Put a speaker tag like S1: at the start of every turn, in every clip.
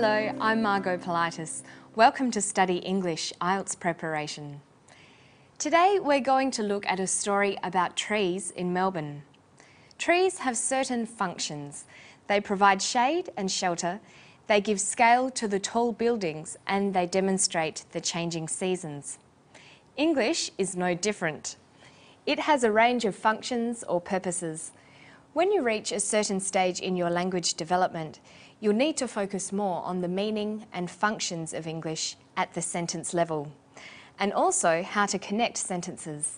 S1: Hello, I'm Margot Politis. Welcome to Study English IELTS preparation. Today we're going to look at a story about trees in Melbourne. Trees have certain functions. They provide shade and shelter, they give scale to the tall buildings, and they demonstrate the changing seasons. English is no different. It has a range of functions or purposes. When you reach a certain stage in your language development, you'll need to focus more on the meaning and functions of English at the sentence level, and also how to connect sentences.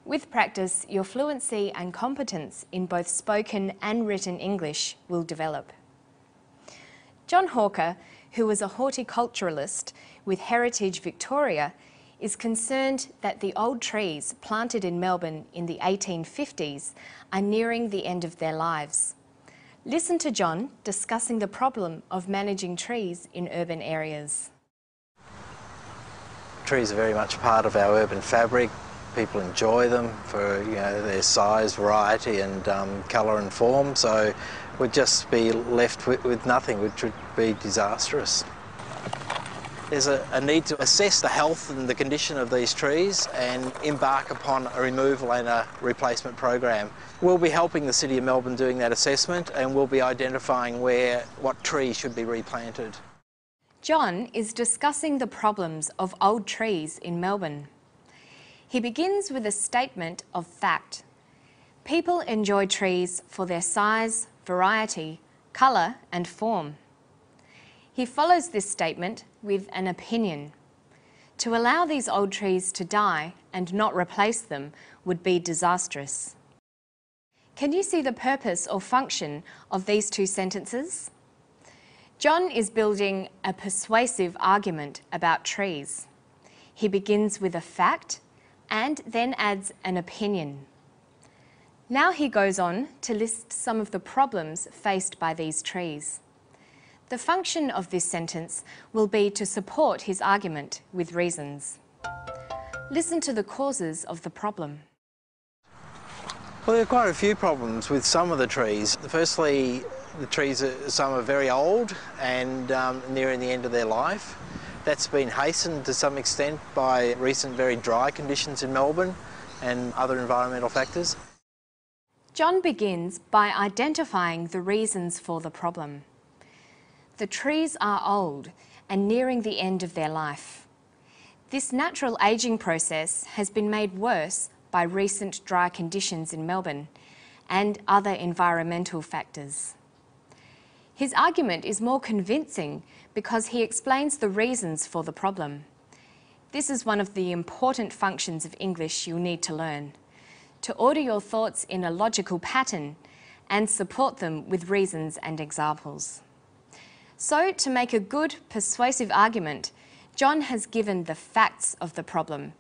S1: With practice, your fluency and competence in both spoken and written English will develop. John Hawker, who was a horticulturalist with Heritage Victoria, is concerned that the old trees planted in Melbourne in the 1850s are nearing the end of their lives. Listen to John discussing the problem of managing trees in urban areas.
S2: Trees are very much part of our urban fabric. People enjoy them for their size, variety and colour and form, so we'd just be left with nothing, which would be disastrous. There's a need to assess the health and the condition of these trees and embark upon a removal and a replacement program. We'll be helping the City of Melbourne doing that assessment, and we'll be identifying what trees should be replanted.
S1: John is discussing the problems of old trees in Melbourne. He begins with a statement of fact. People enjoy trees for their size, variety, colour and form. He follows this statement with an opinion. To allow these old trees to die and not replace them would be disastrous. Can you see the purpose or function of these two sentences? John is building a persuasive argument about trees. He begins with a fact and then adds an opinion. Now he goes on to list some of the problems faced by these trees. The function of this sentence will be to support his argument with reasons. Listen to the causes of the problem.
S2: Well, there are quite a few problems with some of the trees. Firstly, the trees, some are very old and nearing the end of their life. That's been hastened to some extent by recent very dry conditions in Melbourne and other environmental factors.
S1: John begins by identifying the reasons for the problem. The trees are old and nearing the end of their life. This natural ageing process has been made worse by recent dry conditions in Melbourne and other environmental factors. His argument is more convincing because he explains the reasons for the problem. This is one of the important functions of English you'll need to learn: to order your thoughts in a logical pattern and support them with reasons and examples. So, to make a good, persuasive argument, John has given the facts of the problem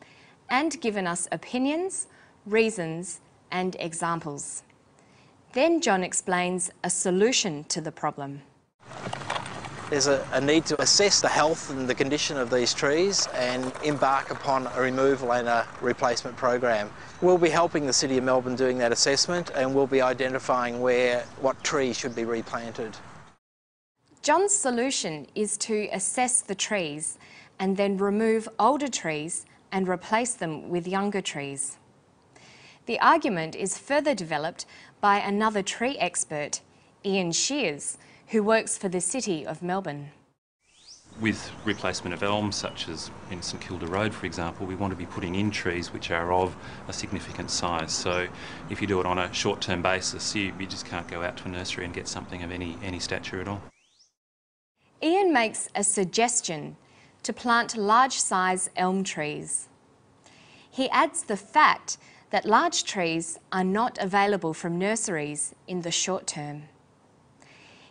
S1: and given us opinions, reasons and examples. Then John explains a solution to the problem.
S2: There's a need to assess the health and the condition of these trees and embark upon a removal and a replacement program. We'll be helping the City of Melbourne doing that assessment, and we'll be identifying what trees should be replanted.
S1: John's solution is to assess the trees and then remove older trees and replace them with younger trees. The argument is further developed by another tree expert, Ian Shears, who works for the City of Melbourne.
S3: With replacement of elms, such as in St Kilda Road, for example, we want to be putting in trees which are of a significant size. So if you do it on a short-term basis, you just can't go out to a nursery and get something of any stature at all.
S1: Ian makes a suggestion to plant large-size elm trees. He adds the fact that large trees are not available from nurseries in the short term.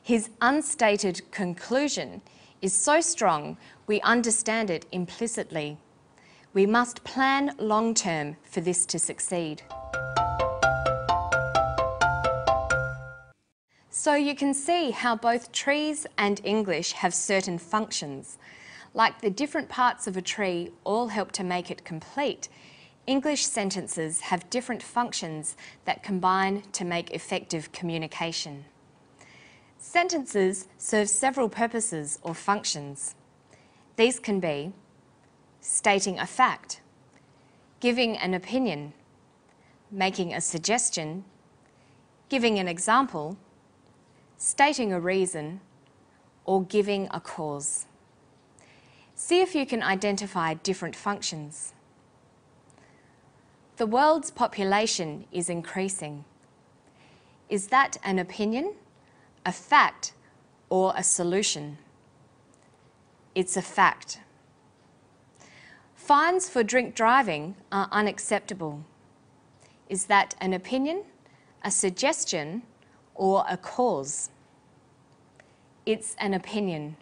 S1: His unstated conclusion is so strong we understand it implicitly. We must plan long-term for this to succeed. So you can see how both trees and English have certain functions. Like the different parts of a tree all help to make it complete, English sentences have different functions that combine to make effective communication. Sentences serve several purposes or functions. These can be stating a fact, giving an opinion, making a suggestion, giving an example, stating a reason, or giving a cause. See if you can identify different functions. The world's population is increasing. Is that an opinion, a fact, or a solution? It's a fact. Fines for drink driving are unacceptable. Is that an opinion, a suggestion, or a cause? It's an opinion.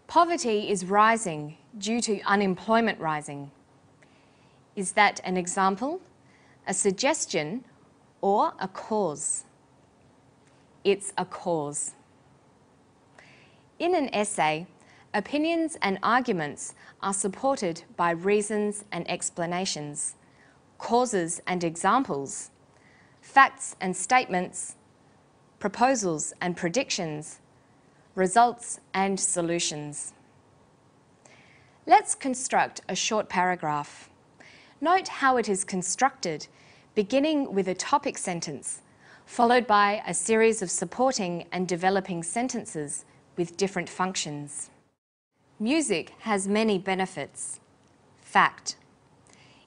S1: Poverty is rising due to unemployment rising. Is that an example, a suggestion, or a cause? It's a cause. In an essay, opinions and arguments are supported by reasons and explanations, causes and examples, facts and statements, proposals and predictions, results and solutions. Let's construct a short paragraph. Note how it is constructed, beginning with a topic sentence, followed by a series of supporting and developing sentences with different functions. Music has many benefits. Fact.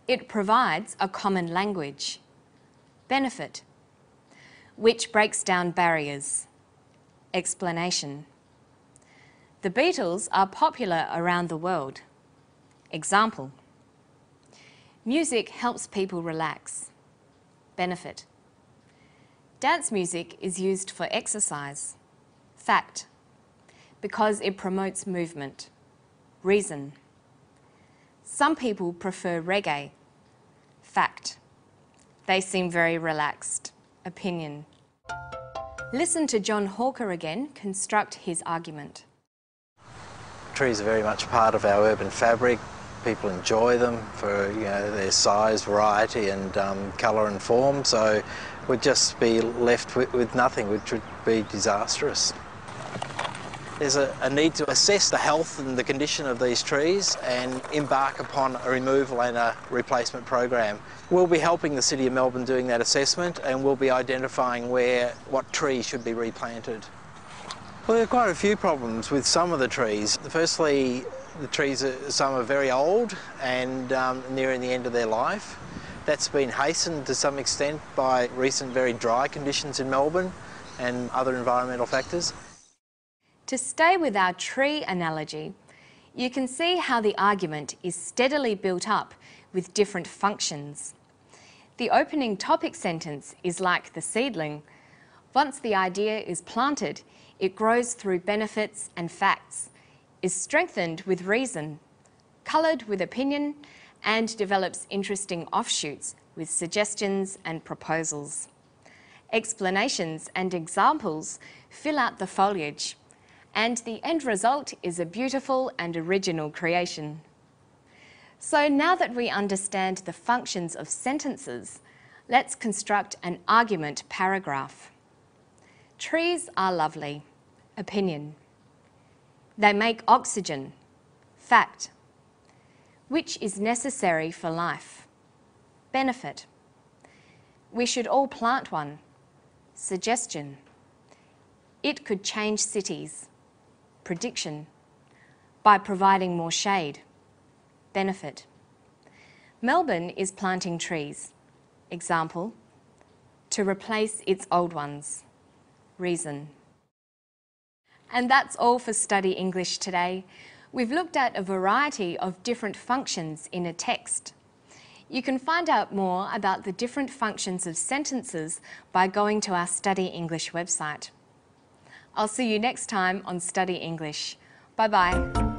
S1: It provides a common language. Benefit. Which breaks down barriers. Explanation. The Beatles are popular around the world. Example. Music helps people relax. Benefit. Dance music is used for exercise. Fact. Because it promotes movement. Reason. Some people prefer reggae. Fact. They seem very relaxed. Opinion. Listen to John Hawker again construct his argument.
S2: Trees are very much part of our urban fabric. People enjoy them for their size, variety and colour and form, so we'd just be left with nothing, which would be disastrous. There's a need to assess the health and the condition of these trees and embark upon a removal and a replacement program. We'll be helping the City of Melbourne doing that assessment, and we'll be identifying what trees should be replanted. Well, there are quite a few problems with some of the trees. Firstly, the trees, some are very old and nearing the end of their life. That's been hastened to some extent by recent very dry conditions in Melbourne and other environmental factors.
S1: To stay with our tree analogy, you can see how the argument is steadily built up with different functions. The opening topic sentence is like the seedling. Once the idea is planted, it grows through benefits and facts, is strengthened with reason, coloured with opinion, and develops interesting offshoots with suggestions and proposals. Explanations and examples fill out the foliage, and the end result is a beautiful and original creation. So now that we understand the functions of sentences, let's construct an argument paragraph. Trees are lovely. Opinion. They make oxygen. Fact. Which is necessary for life. Benefit. We should all plant one. Suggestion. It could change cities. Prediction. By providing more shade. Benefit. Melbourne is planting trees. Example. To replace its old ones. Reason. And that's all for Study English today. We've looked at a variety of different functions in a text. You can find out more about the different functions of sentences by going to our Study English website. I'll see you next time on Study English. Bye-bye.